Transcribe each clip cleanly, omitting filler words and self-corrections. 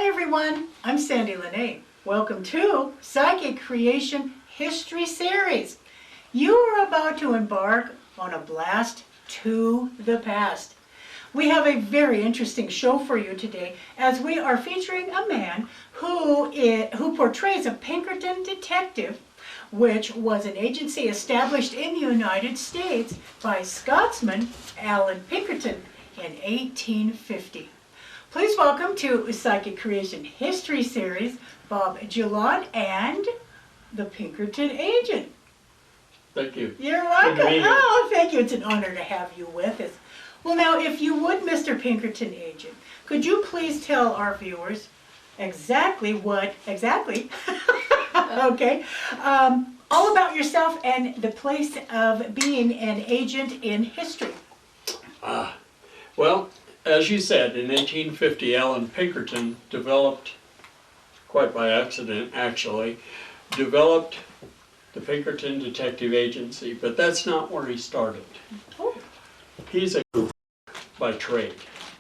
everyone, I'm Sandie La Nae. Welcome to Psychic Creation History Series. You are about to embark on a blast to the past. We have a very interesting show for you today as we are featuring a man who portrays a Pinkerton Detective, which was an agency established in the United States by Scotsman Alan Pinkerton in 1850. Please welcome to Psychic Creation History Series, Bob Gillott and the Pinkerton Agent. Thank you. You're welcome. Oh, thank you. It's an honor to have you with us. Well, now, if you would, Mr. Pinkerton Agent, could you please tell our viewers exactly, okay, all about yourself and the place of being an agent in history? Well, as you said, in 1850, Alan Pinkerton developed, quite by accident actually, developed the Pinkerton Detective Agency, but that's not where he started. Oh. He's a cooper by trade.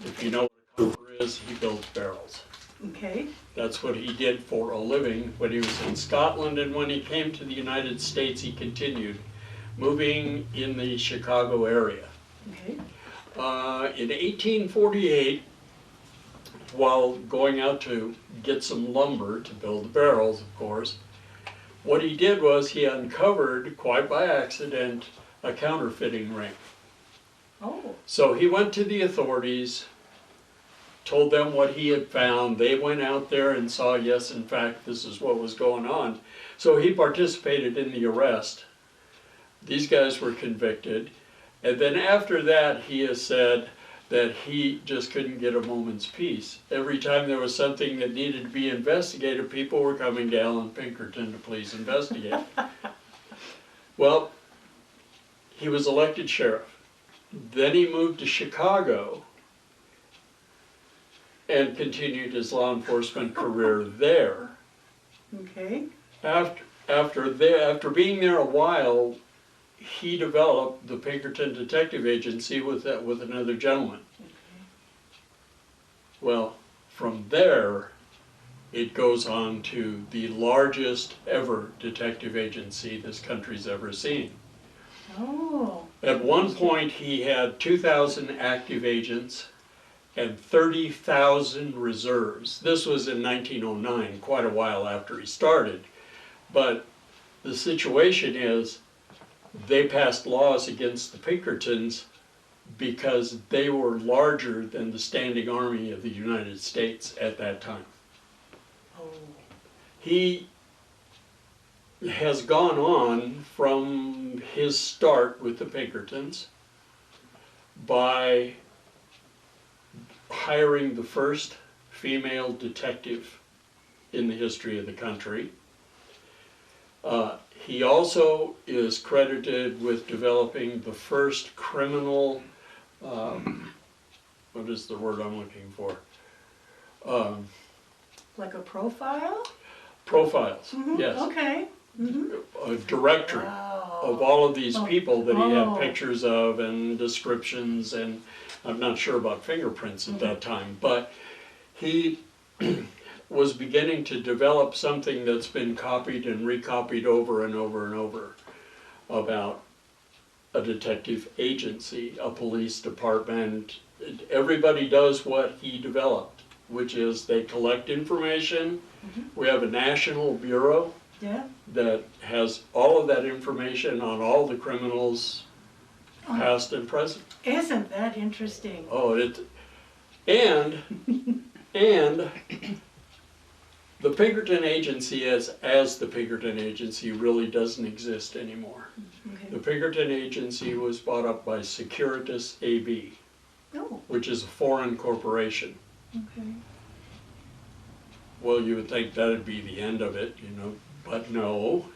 If you know what a cooper is, he builds barrels. Okay. That's what he did for a living when he was in Scotland, and when he came to the United States, he continued moving in the Chicago area. Okay. In 1848, while going out to get some lumber to build the barrels, of course, what he did was he uncovered, quite by accident, a counterfeiting ring. Oh. So he went to the authorities, told them what he had found. They went out there and saw, yes, in fact, this is what was going on. So he participated in the arrest. These guys were convicted. And then after that, he has said that he just couldn't get a moment's peace. Every time there was something that needed to be investigated, people were coming to Alan Pinkerton to please investigate. Well, he was elected sheriff. Then he moved to Chicago and continued his law enforcement career there. Okay. After being there a while, he developed the Pinkerton Detective Agency with another gentleman. Okay. Well, from there, it goes on to the largest ever detective agency this country's ever seen. Oh. At one point, he had 2,000 active agents and 30,000 reserves. This was in 1909, quite a while after he started. But the situation is, they passed laws against the Pinkertons because they were larger than the standing army of the United States at that time. Oh. He has gone on from his start with the Pinkertons by hiring the first female detective in the history of the country. He also is credited with developing the first criminal, what is the word I'm looking for? Like a profile? Profiles, Mm-hmm. yes. Okay. Mm-hmm. A directory of all of these people that he had pictures of and descriptions, and I'm not sure about fingerprints at that time, but he was beginning to develop something that's been copied and recopied over and over and over about a detective agency, a police department. Everybody does what he developed, which is they collect information. Mm-hmm. We have a national bureau that has all of that information on all the criminals, past and present. Isn't that interesting? Oh, and the Pinkerton Agency as the Pinkerton Agency really doesn't exist anymore. Okay. The Pinkerton Agency was bought up by Securitas AB, which is a foreign corporation. Okay. Well, you would think that'd be the end of it, but no.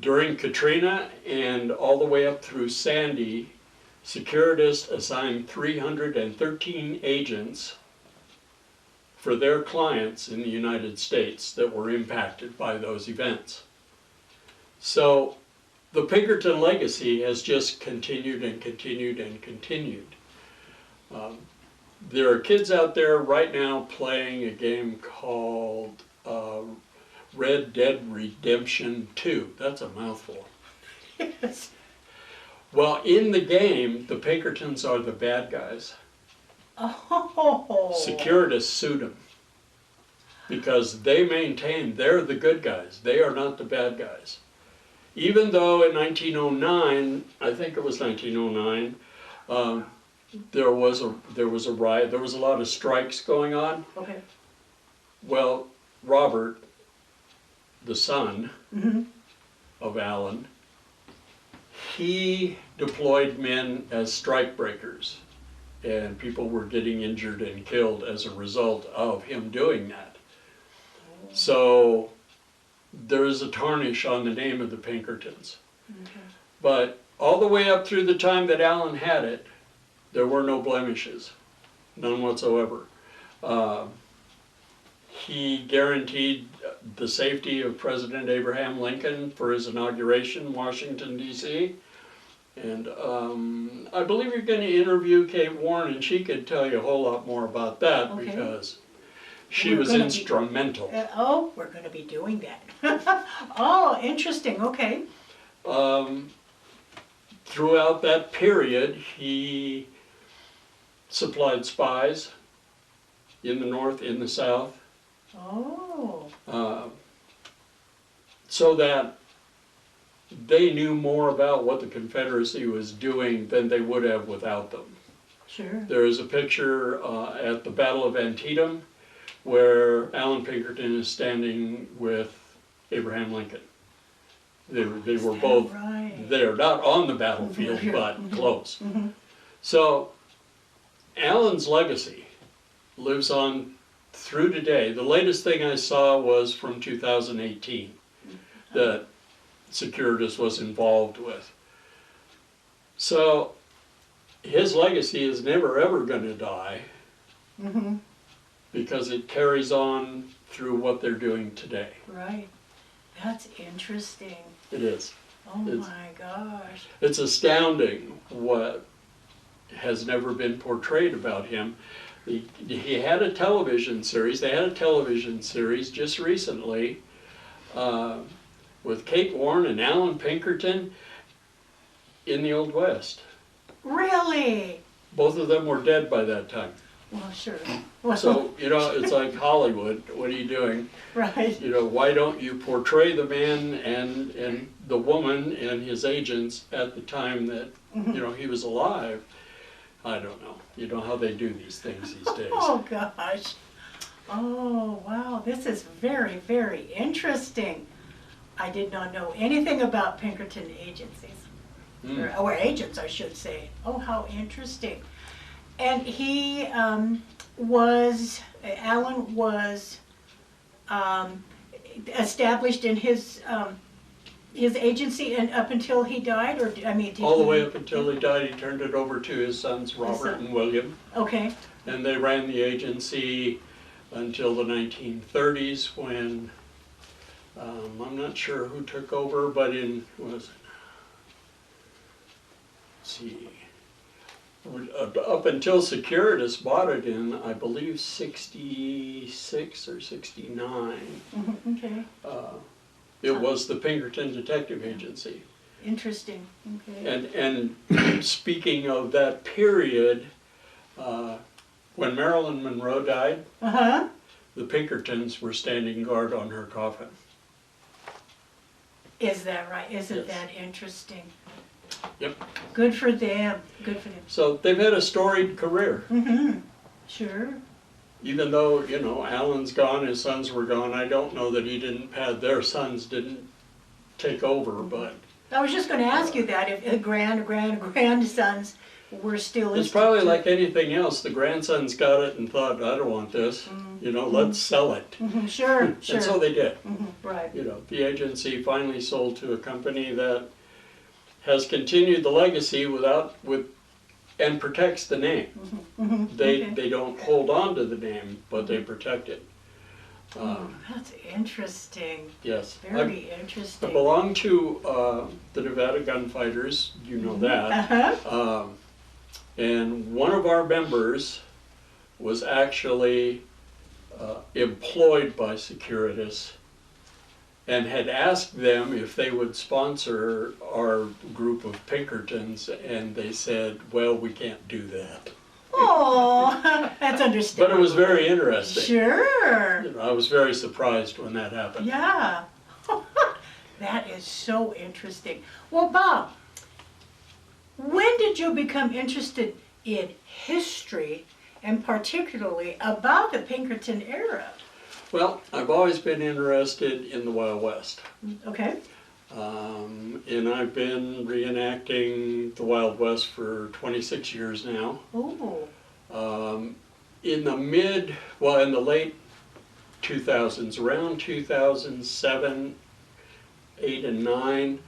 During Katrina and all the way up through Sandy, Securitas assigned 313 agents for their clients in the United States that were impacted by those events. So the Pinkerton legacy has just continued and continued and continued. there are kids out there right now playing a game called Red Dead Redemption 2. That's a mouthful. Yes. Well, in the game, the Pinkertons are the bad guys. Oh. Securitas sued them because they maintain they're the good guys. They are not the bad guys. Even though in 1909, I think it was 1909, there was a riot. There was a lot of strikes going on. Okay. Well, Robert, the son of Alan, he deployed men as strike breakers, and people were getting injured and killed as a result of him doing that. So there is a tarnish on the name of the Pinkertons. Okay. But all the way up through the time that Alan had it, there were no blemishes, none whatsoever. He guaranteed the safety of President Abraham Lincoln for his inauguration in Washington, D.C. And I believe you're going to interview Kate Warren, and she could tell you a whole lot more about that, Okay. because she We're was gonna be- instrumental. Oh, we're going to be doing that. Oh, interesting. Okay. Throughout that period, he supplied spies in the North, in the South, Oh. so that they knew more about what the Confederacy was doing than they would have without them. Sure. There is a picture at the Battle of Antietam where Alan Pinkerton is standing with Abraham Lincoln. They were both right? there, not on the battlefield, Sure. but close. Mm-hmm. So Alan's legacy lives on through today. The latest thing I saw was from 2018 that Securitas was involved with. So his legacy is never ever going to die, Mm-hmm. because it carries on through what they're doing today. Right. That's interesting. It is. Oh It's- my gosh. It's astounding what has never been portrayed about him. He had a television series. They had a television series just recently with Kate Warren and Alan Pinkerton in the Old West. Really? Both of them were dead by that time. Well, sure. Well, So, you know, it's like Hollywood. What are you doing? right. You know, why don't you portray the man and the woman and his agents at the time that, you know, he was alive? I don't know. You know how they do these things these days. Oh gosh. Oh wow. This is very, very interesting. I did not know anything about Pinkerton agencies. Mm. Or agents, I should say. Oh, how interesting. And he Alan was established in his agency and up until he died, or I mean, did All the he- way up until he died, he turned it over to his sons, Robert and William, Okay, and they ran the agency until the 1930s when, I'm not sure who took over, but in, what was it? Let's see, up until Securitas bought it in, I believe, 66 or 69. okay, It was the Pinkerton Detective Agency. interesting. Okay. And speaking of that period, when Marilyn Monroe died, Uh-huh. the Pinkertons were standing guard on her coffin. Is that right? Isn't Yes. that interesting? Yep. Good for them. Good for them. So they've had a storied career. Mm-hmm. Sure. Even though, you know, Alan's gone, his sons were gone, I don't know that he didn't have, their sons didn't take over, but I was just going to ask you that if grandsons were still. it's probably like anything else. The grandsons got it and thought, I don't want this, you know, let's sell it. Mm-hmm. Sure. Sure. And so they did. Mm-hmm. Right. You know, the agency finally sold to a company that has continued the legacy and protects the name. Mm-hmm. They don't hold on to the name, but they protect it. That's interesting. Yes. Very I interesting. belong to the Nevada Gunfighters, you know that. Uh-huh. And one of our members was actually employed by Securitas and had asked them if they would sponsor our group of Pinkertons, and they said, well, we can't do that. Oh, that's understandable. But it was very interesting. Sure. You know, I was very surprised when that happened. Yeah. That is so interesting. Well, Bob, when did you become interested in history, and particularly about the Pinkerton era? Well, I've always been interested in the Wild West. Okay. And I've been reenacting the Wild West for 26 years now. Ooh. In the late 2000s, around 2007, 8 and 9,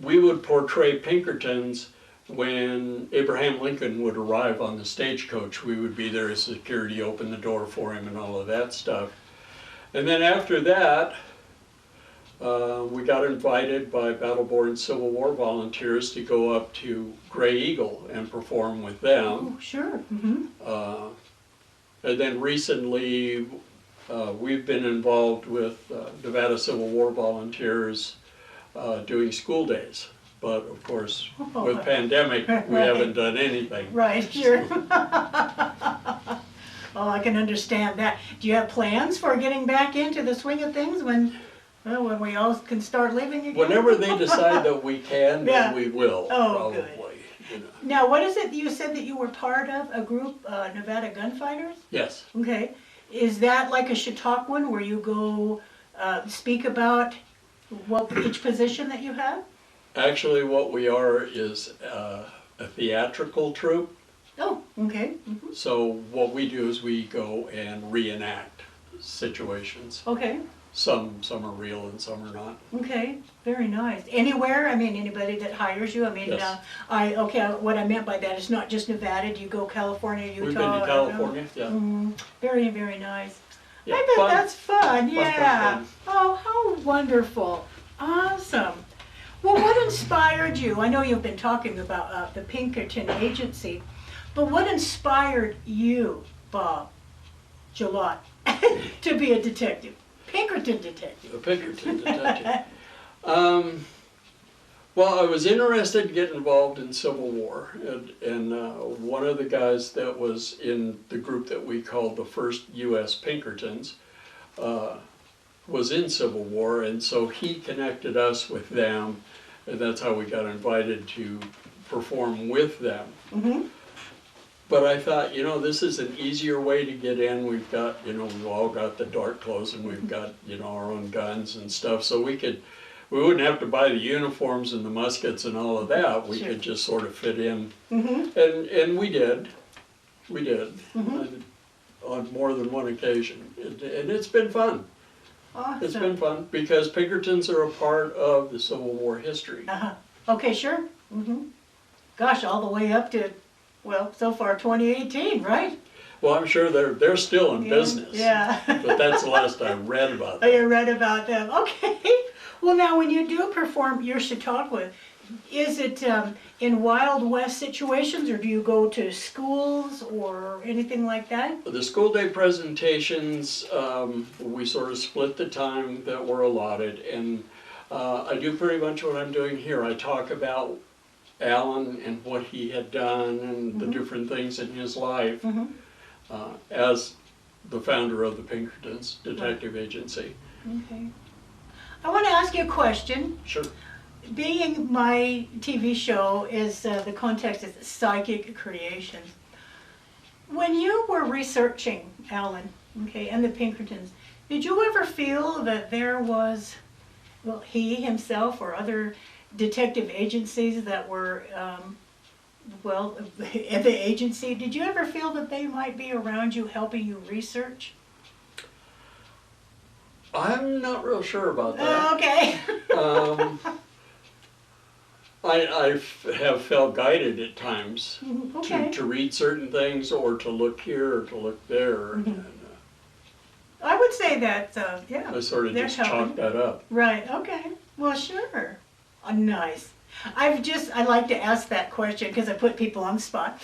we would portray Pinkertons when Abraham Lincoln would arrive on the stagecoach. We would be there as security, open the door for him and all of that stuff. And then after that, we got invited by battle-born Civil War volunteers to go up to Gray Eagle and perform with them. Oh, sure. Mm-hmm. And then recently, we've been involved with Nevada Civil War volunteers doing school days. But of course, with pandemic, we haven't done anything. Right, sure. Oh, I can understand that. Do you have plans for getting back into the swing of things when we all can start living again? Whenever they decide that we can, then we will, Oh, probably. good. You know. Now, what is it you said that you were part of, a group, Nevada Gunfighters? Yes. Okay. Is that like a Chautauquan where you go speak about each position that you have? Actually, what we are is a theatrical troupe. Oh, okay. Mm-hmm. So what we do is we go and reenact situations. Okay. Some are real and some are not. Okay, very nice. Anywhere? I mean, anybody that hires you? I mean, Yes. What I meant by that is not just Nevada. Do you go California, Utah? We've been to California, yeah. Very, very nice. Yeah, I bet fun. that's fun, Fun, yeah. fun, fun. Oh, how wonderful. Awesome. Well, what inspired you? I know you've been talking about the Pinkerton Agency, but what inspired you, Bob Gillott, to be a detective? Pinkerton Detective. A Pinkerton Detective. Well, I was interested to get involved in Civil War, and one of the guys that was in the group that we called the first U.S. Pinkertons was in Civil War, and so he connected us with them, and that's how we got invited to perform with them. Mm-hmm. But I thought, you know, this is an easier way to get in. We've got, you know, we've all got the dark clothes and we've got, you know, our own guns and stuff. So we wouldn't have to buy the uniforms and the muskets and all of that. We could just sort of fit in. Mm-hmm. And we did. We did. Mm-hmm. On more than one occasion. And it's been fun. Awesome. It's been fun because Pinkertons are a part of the Civil War history. Uh-huh. Okay, sure. Mm-hmm. Gosh, all the way up to, well, so far 2018, right? Well, I'm sure they're still in business. Yeah. But that's the last I read about Oh, them. you read about them. Okay. Well, now when you do perform your Chautauqua, is it in Wild West situations, or do you go to schools or anything like that? The school day presentations, we sort of split the time that we're allotted, and I do pretty much what I'm doing here. I talk about Alan and what he had done and the different things in his life as the founder of the Pinkertons Detective Agency. Okay. I want to ask you a question. Sure. Being my TV show is, the context is psychic creation. When you were researching Alan, okay, and the Pinkertons, did you ever feel that there was, well, he himself or other detective agencies that were, at the agency, did you ever feel that they might be around you helping you research? I'm not real sure about that. Okay. I have felt guided at times Okay. to read certain things or to look here or to look there. And, I would say that, yeah. I sort of they're just helping. chalked that up. Right, okay. Well, sure. Nice. I like to ask that question because I put people on the spot.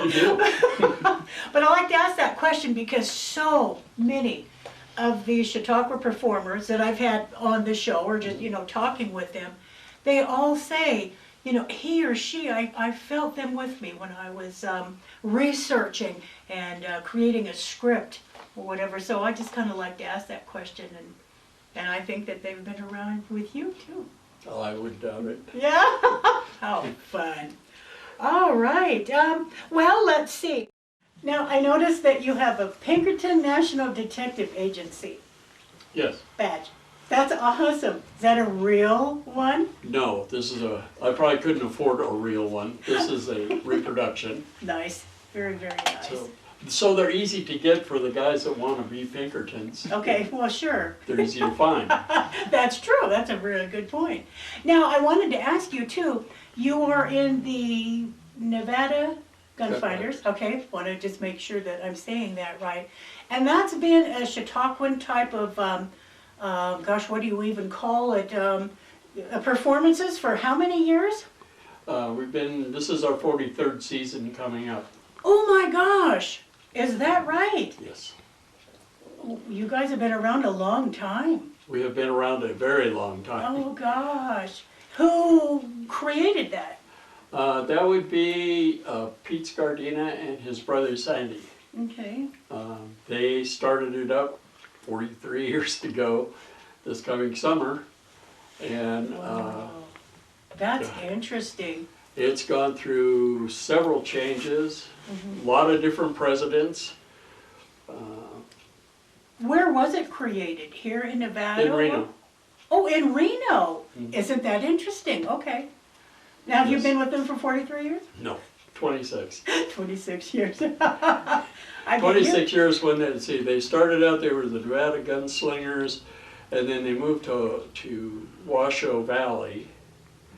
You do. But I like to ask that question because so many of the Chautauqua performers that I've had on the show, or just, talking with them, they all say, he or she, I felt them with me when I was researching and creating a script or whatever. So I just kind of like to ask that question, and I think that they've been around with you too. Oh, I would doubt it. Yeah? How fun. All right. Well, let's see. Now, I noticed that you have a Pinkerton National Detective Agency Yes. badge. That's awesome. Is that a real one? No, I probably couldn't afford a real one. This is a reproduction. Nice. Very, very nice. So they're easy to get for the guys that want to be Pinkertons. Okay, well, sure. They're easy to find. That's true. That's a really good point. Now, I wanted to ask you, too, you are in the Nevada Gunfighters. Okay, want to just make sure that I'm saying that right. And that's been a Chautauquan type of, gosh, what do you even call it, performances for how many years? This is our 43rd season coming up. Oh my gosh, is that right? Yes. You guys have been around a long time. We have been around a very long time. Oh gosh. Who created that? That would be Pete Scardina and his brother Sandie. Okay. They started it up 43 years ago this coming summer. And Wow. That's interesting. it's gone through several changes, a lot of different presidents. Where was it created? Here in Nevada? In Reno. Oh, in Reno. Mhm. Isn't that interesting? Okay. Now, have you Yes. been with them for 43 years? No, 26. 26 years. I bet 26 years when they started out, they were the Nevada Gunslingers, and then they moved to Washoe Valley.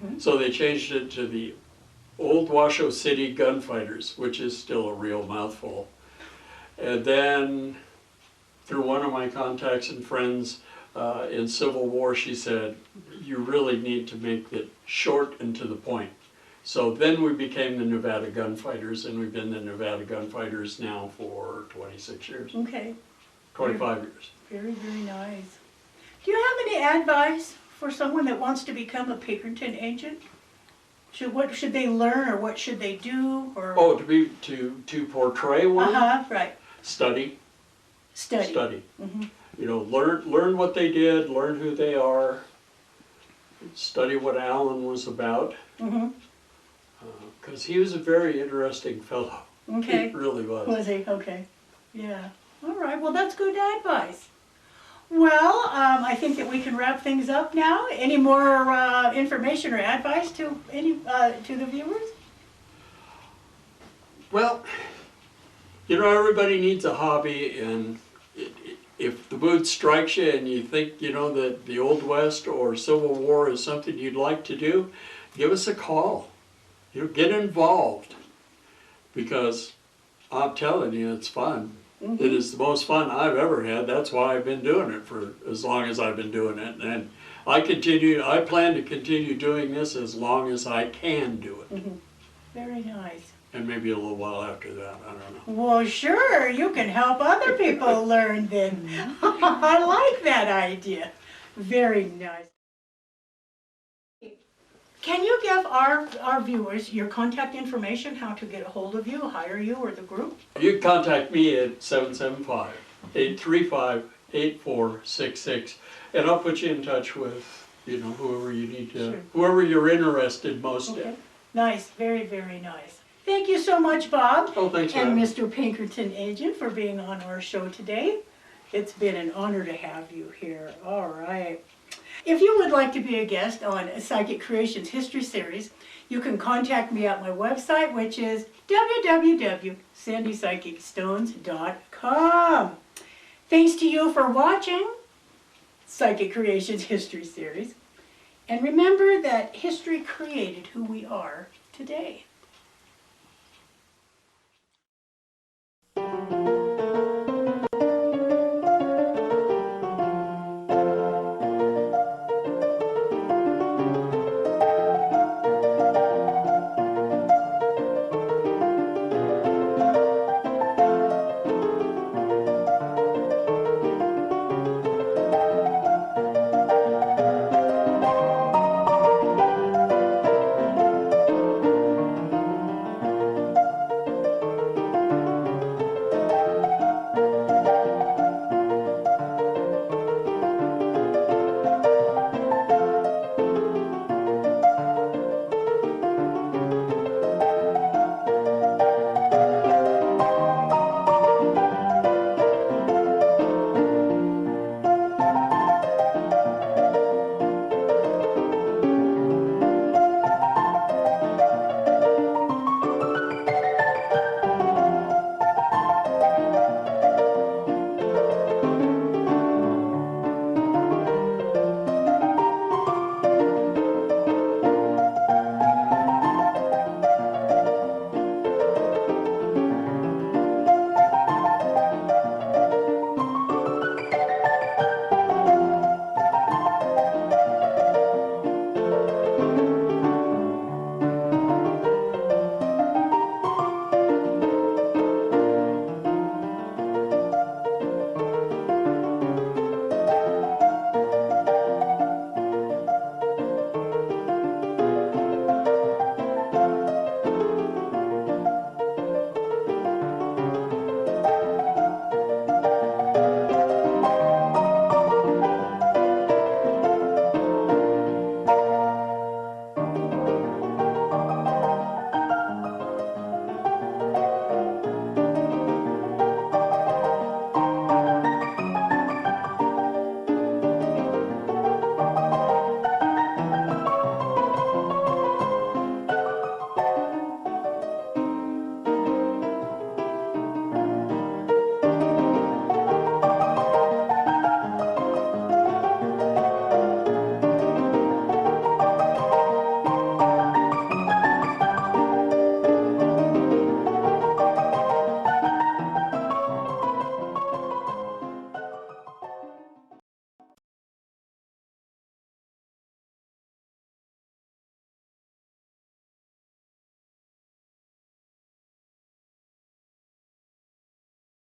Mhm. So they changed it to the Old Washoe City Gunfighters, which is still a real mouthful. And then through one of my contacts and friends in Civil War, she said, you really need to make it short and to the point. So then we became the Nevada Gunfighters, and we've been the Nevada Gunfighters now for 26 years, Okay. 25 years. Very, very nice. Do you have any advice for someone that wants to become a Pinkerton agent? What should they learn, or what should they do? Or Oh, to portray one, right. study. Study. Mhm. Learn what they did, learn who they are, study what Alan was about, Mhm. because he was a very interesting fellow. Okay. He really was. Was he? Okay. Yeah. All right. Well, that's good advice. Well, I think that we can wrap things up now. Any more information or advice to the viewers? Well, everybody needs a hobby, and if the mood strikes you and you think, that the Old West or Civil War is something you'd like to do, give us a call. Get involved, because I'm telling you, it's fun. Mhm. It is the most fun I've ever had. That's why I've been doing it for as long as I've been doing it. And I plan to continue doing this as long as I can do it. Mhm. Very nice. And maybe a little while after that, I don't know. Well, sure, you can help other people learn then. I like that idea. Very nice. Can you give our viewers your contact information, how to get a hold of you, hire you, or the group? You can contact me at 775-835-8466, and I'll put you in touch with, whoever you need to, Sure. whoever you're interested most Okay. in. Nice, very, very nice. Thank you so much, Bob. Oh, thanks for And having me. Mr. Pinkerton Agent, for being on our show today. It's been an honor to have you here. All right. If you would like to be a guest on Psychic Creations History Series, you can contact me at my website, which is www.sandypsychicstones.com. Thanks to you for watching Psychic Creations History Series. And remember that history created who we are today.